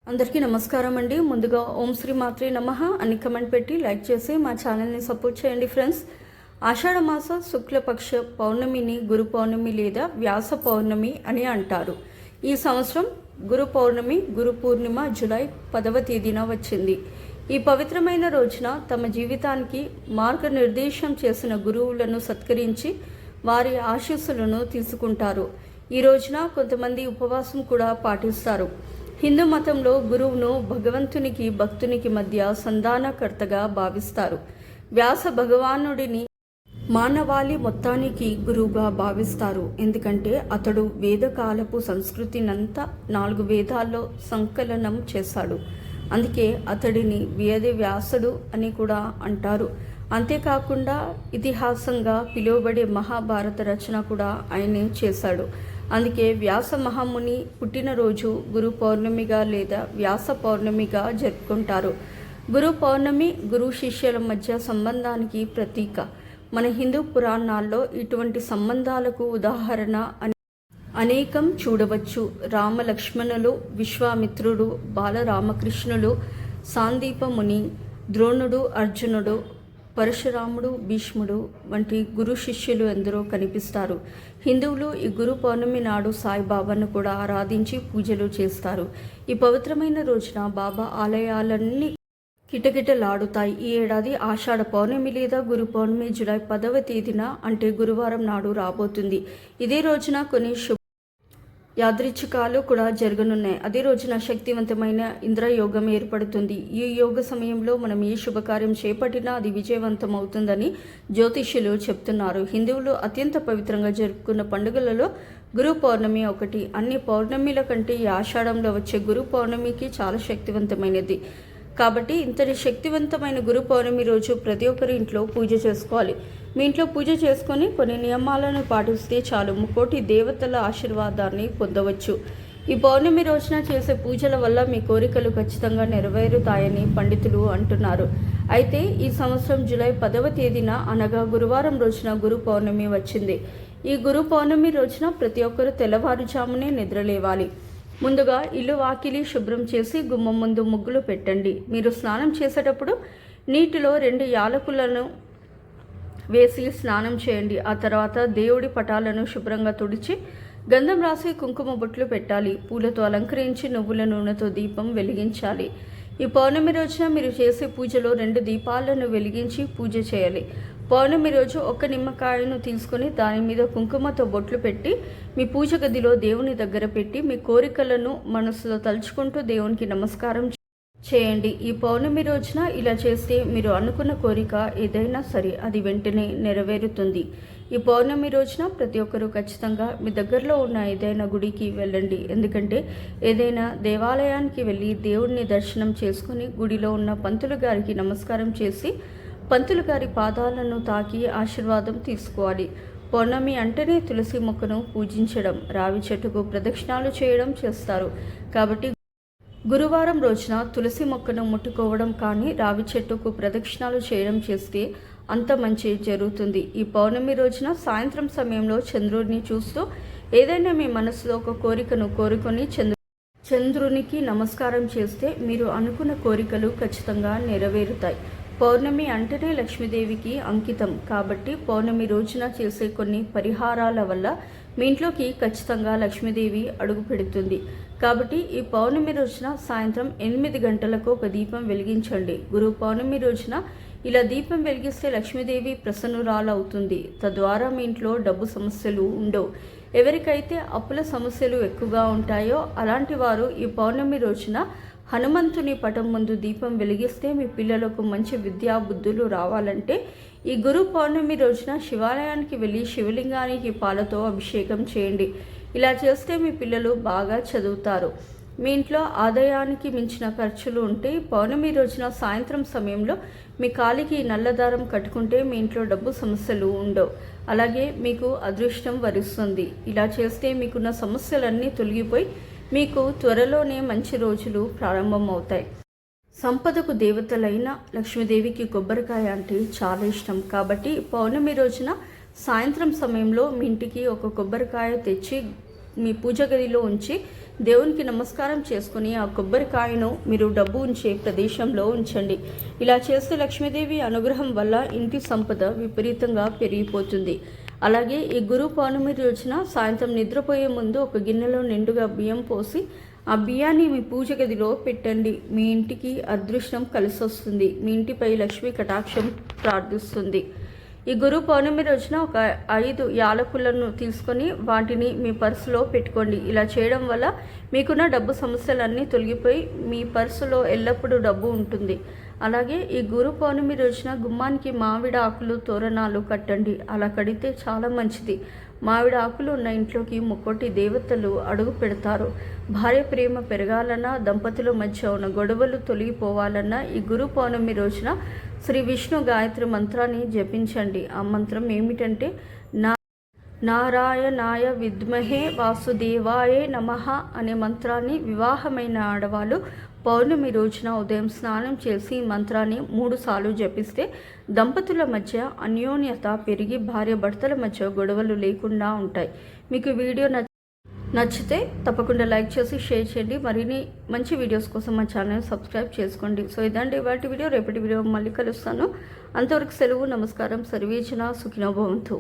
అందరికీ నమస్కారం అండి. ముందుగా ఓం శ్రీ మాత్రే నమః అని కమెంట్ పెట్టి లైక్ చేసి మా ఛానల్ని సపోర్ట్ చేయండి ఫ్రెండ్స్. ఆషాఢ మాస శుక్లపక్ష పౌర్ణమిని గురు పౌర్ణమి లేదా వ్యాస పౌర్ణమి అని అంటారు. ఈ సంవత్సరం గురు పౌర్ణమి గురు పూర్ణిమ జూలై 10వ తేదీన వచ్చింది. ఈ పవిత్రమైన రోజున తమ జీవితానికి మార్గనిర్దేశం చేసిన గురువులను సత్కరించి వారి ఆశీస్సులను తీసుకుంటారు. ఈ రోజున కొంతమంది ఉపవాసం కూడా పాటిస్తారు. హిందూ మతంలో గురువును భగవంతునికి భక్తునికి మధ్య సంధానకర్తగా భావిస్తారు. వ్యాస భగవానుడిని మానవాళి మొత్తానికి గురువుగా భావిస్తారు. ఎందుకంటే అతడు వేదకాలపు సంస్కృతినంతా 4 వేదాల్లో సంకలనం చేశాడు. అందుకే అతడిని వేద వ్యాసుడు అని కూడా అంటారు. అంతేకాకుండా ఇతిహాసంగా పిలువబడే మహాభారత రచన కూడా ఆయనే చేశాడు. అందుకే వ్యాస మహాముని పుట్టినరోజు గురు పౌర్ణమిగా లేదా వ్యాస పౌర్ణమిగా జరుపుకుంటారు. గురు పౌర్ణమి గురు శిష్యుల మధ్య సంబంధానికి ప్రతీక. మన హిందూ పురాణాల్లో ఇటువంటి సంబంధాలకు ఉదాహరణ అనేకం చూడవచ్చు. రామ లక్ష్మణులు, విశ్వామిత్రుడు, బాలరామకృష్ణులు, సాందీపముని, ద్రోణుడు, అర్జునుడు, పరశురాముడు, భీష్ముడు వంటి గురు శిష్యులు ఎందరో కనిపిస్తారు. హిందువులు ఈ గురు పౌర్ణమి నాడు సాయిబాబాను కూడా ఆరాధించి పూజలు చేస్తారు. ఈ పవిత్రమైన రోజున బాబా ఆలయాలన్నీ కిటకిటలాడుతాయి. ఈ ఏడాది ఆషాఢ పౌర్ణమి లేదా గురు పౌర్ణమి జూలై 10వ తేదీన అంటే గురువారం నాడు రాబోతుంది. ఇదే రోజున కొన్ని యాదృచ్ఛికాలు కూడా జరగనున్నాయి. అదే రోజున శక్తివంతమైన ఇంద్రయోగం ఏర్పడుతుంది. ఈ యోగ సమయంలో మనం ఏ శుభకార్యం చేపట్టినా అది విజయవంతం అవుతుందని జ్యోతిష్యులు చెప్తున్నారు. హిందువులు అత్యంత పవిత్రంగా జరుపుకున్న పండుగలలో గురు పౌర్ణమి ఒకటి. అన్ని పౌర్ణమిల కంటే ఈ ఆషాఢంలో వచ్చే గురు పౌర్ణమికి చాలా శక్తివంతమైనది. కాబట్టి ఇంతటి శక్తివంతమైన గురు పౌర్ణమి రోజు ప్రతి ఒక్కరి ఇంట్లో పూజ చేసుకోవాలి. మీ ఇంట్లో పూజ చేసుకొని కొన్ని నియమాలను పాటిస్తే చాలు ముక్కోటి దేవతల ఆశీర్వాదాన్ని పొందవచ్చు. ఈ పౌర్ణమి రోజున చేసే పూజల వల్ల మీ కోరికలు ఖచ్చితంగా నెరవేరుతాయని పండితులు అంటున్నారు. అయితే ఈ సంవత్సరం జూలై 10వ తేదీన అనగా గురువారం రోజున గురు పౌర్ణమి వచ్చింది. ఈ గురు పౌర్ణమి రోజున ప్రతి ఒక్కరూ తెల్లవారుజామునే నిద్రలేవాలి. ముందుగా ఇల్లు వాకిలి శుభ్రం చేసి గుమ్మం ముందు ముగ్గులు పెట్టండి. మీరు స్నానం చేసేటప్పుడు నీటిలో 2 యాలకులను వేసి స్నానం చేయండి. ఆ తర్వాత దేవుడి పటాలను శుభ్రంగా తుడిచి గంధం రాసి కుంకుమ బొట్లు పెట్టాలి. పూలతో అలంకరించి నువ్వుల నూనెతో దీపం వెలిగించాలి. ఈ పౌర్ణమి రోజున మీరు చేసే పూజలో 2 దీపాలను వెలిగించి పూజ చేయాలి. పౌర్ణమి రోజు 1 నిమ్మకాయను తీసుకొని దాని మీద కుంకుమతో బొట్లు పెట్టి మీ పూజ గదిలో దేవుని దగ్గర పెట్టి మీ కోరికలను మనసులో తలుచుకుంటూ దేవునికి నమస్కారం చేయండి. ఈ పౌర్ణమి రోజున ఇలా చేస్తే మీరు అనుకున్న కోరిక ఏదైనా సరే అది వెంటనే నెరవేరుతుంది. ఈ పౌర్ణమి రోజున ప్రతి ఒక్కరూ ఖచ్చితంగా మీ దగ్గరలో ఉన్న ఏదైనా గుడికి వెళ్ళండి. ఎందుకంటే ఏదైనా దేవాలయానికి వెళ్ళి దేవుడిని దర్శనం చేసుకుని గుడిలో ఉన్న పంతులు గారికి నమస్కారం చేసి పంతులు గారి పాదాలను తాకి ఆశీర్వాదం తీసుకోవాలి. పౌర్ణమి అంటేనే తులసి మొక్కను పూజించడం, రావి చెట్టుకు ప్రదక్షిణాలు చేయడం చేస్తారు. కాబట్టి గురువారం రోజున తులసి మొక్కను ముట్టుకోవడం కానీ రావి చెట్టుకు ప్రదక్షిణాలు చేయడం చేస్తే అంత మంచి జరుగుతుంది. ఈ పౌర్ణమి రోజున సాయంత్రం సమయంలో చంద్రుడిని చూస్తూ ఏదైనా మీ మనసులో ఒక కోరికను కోరుకొని చంద్రునికి నమస్కారం చేస్తే మీరు అనుకున్న కోరికలు ఖచ్చితంగా నెరవేరుతాయి. పౌర్ణమి అంటేనే లక్ష్మీదేవికి అంకితం. కాబట్టి పౌర్ణమి రోజున చేసే కొన్ని పరిహారాల వల్ల మీ ఇంట్లోకి ఖచ్చితంగా లక్ష్మీదేవి అడుగు పెడుతుంది. కాబట్టి ఈ పౌర్ణమి రోజున సాయంత్రం 8 గంటలకు ఒక దీపం వెలిగించండి. గురు పౌర్ణమి రోజున ఇలా దీపం వెలిగిస్తే లక్ష్మీదేవి ప్రసన్నురాలవుతుంది. తద్వారా మీ ఇంట్లో డబ్బు సమస్యలు ఉండవు. ఎవరికైతే అప్పుల సమస్యలు ఎక్కువగా ఉంటాయో అలాంటి వారు ఈ పౌర్ణమి రోజున హనుమంతుని పటం ముందు దీపం వెలిగిస్తే మీ పిల్లలకు మంచి విద్యా బుద్ధులు రావాలంటే ఈ గురు పౌర్ణమి రోజున శివాలయానికి వెళ్ళి శివలింగానికి పాలతో అభిషేకం చేయండి. ఇలా చేస్తే మీ పిల్లలు బాగా చదువుతారు. మీ ఇంట్లో ఆదాయానికి మించిన ఖర్చులు ఉంటే పౌర్ణమి రోజున సాయంత్రం సమయంలో మీ కాలికి నల్లదారం కట్టుకుంటే మీ ఇంట్లో డబ్బు సమస్యలు ఉండవు. అలాగే మీకు అదృష్టం వరిస్తుంది. ఇలా చేస్తే మీకున్న సమస్యలన్నీ తొలగిపోయి మీకు త్వరలోనే మంచి రోజులు ప్రారంభమవుతాయి. సంపదకు దేవతలైన లక్ష్మీదేవికి కొబ్బరికాయ అంటే చాలా ఇష్టం. కాబట్టి పౌర్ణమి రోజున సాయంత్రం సమయంలో మీ ఇంటికి ఒక కొబ్బరికాయ తెచ్చి మీ పూజ గదిలో ఉంచి దేవునికి నమస్కారం చేసుకుని ఆ కొబ్బరికాయను మీరు డబ్బు ఉంచే ప్రదేశంలో ఉంచండి. ఇలా చేస్తే లక్ష్మీదేవి అనుగ్రహం వల్ల ఇంటి సంపద విపరీతంగా పెరిగిపోతుంది. అలాగే ఈ గురు పౌర్ణమి రోజున సాయంత్రం నిద్రపోయే ముందు ఒక గిన్నెలో నిండుగా బియ్యం పోసి ఆ బియ్యాన్ని మీ పూజ గదిలో పెట్టండి. మీ ఇంటికి అదృష్టం కలిసి వస్తుంది. మీ ఇంటిపై లక్ష్మీ కటాక్షం ప్రార్థిస్తుంది. ఈ గురు పౌర్ణమి రోజున ఒక 5 యాలకులను తీసుకొని వాటిని మీ పర్సులో పెట్టుకోండి. ఇలా చేయడం వల్ల మీకున్న డబ్బు సమస్యలన్నీ తొలగిపోయి మీ పర్సులో ఎల్లప్పుడూ డబ్బు ఉంటుంది. అలాగే ఈ గురు పౌర్ణమి రోజున గుమ్మానికి మామిడి ఆకులు తోరణాలు కట్టండి. అలా కడితే చాలా మంచిది. మామిడి ఆకులు ఉన్న ఇంట్లోకి ముక్కోటి దేవతలు అడుగు పెడతారు. భార్య ప్రేమ పెరగాలన్నా, దంపతుల మధ్య ఉన్న గొడవలు తొలగిపోవాలన్నా ఈ గురు పౌర్ణమి రోజున శ్రీ విష్ణు గాయత్రి మంత్రాన్ని జపించండి. ఆ మంత్రం ఏమిటంటే నారాయణాయ విద్మహే వాసుదేవాయే నమః అనే మంత్రాన్ని వివాహమైన ఆడవాళ్ళు పౌర్ణమి రోజున ఉదయం స్నానం చేసి ఈ మంత్రాన్ని 3 సార్లు జపిస్తే దంపతుల మధ్య అన్యోన్యత పెరిగి భార్య భర్తల మధ్య గొడవలు లేకుండా ఉంటాయి. మీకు వీడియో నచ్చితే తప్పకుండా లైక్ చేసి షేర్ చేయండి. మరిన్ని మంచి వీడియోస్ కోసం మా ఛానల్ సబ్స్క్రైబ్ చేసుకోండి. సో ఇదండి వాటి వీడియో. రేపటి వీడియో మళ్ళీ కలుస్తాను. అంతవరకు సెలవు. నమస్కారం. సర్వేజన సుఖినో భవంతు.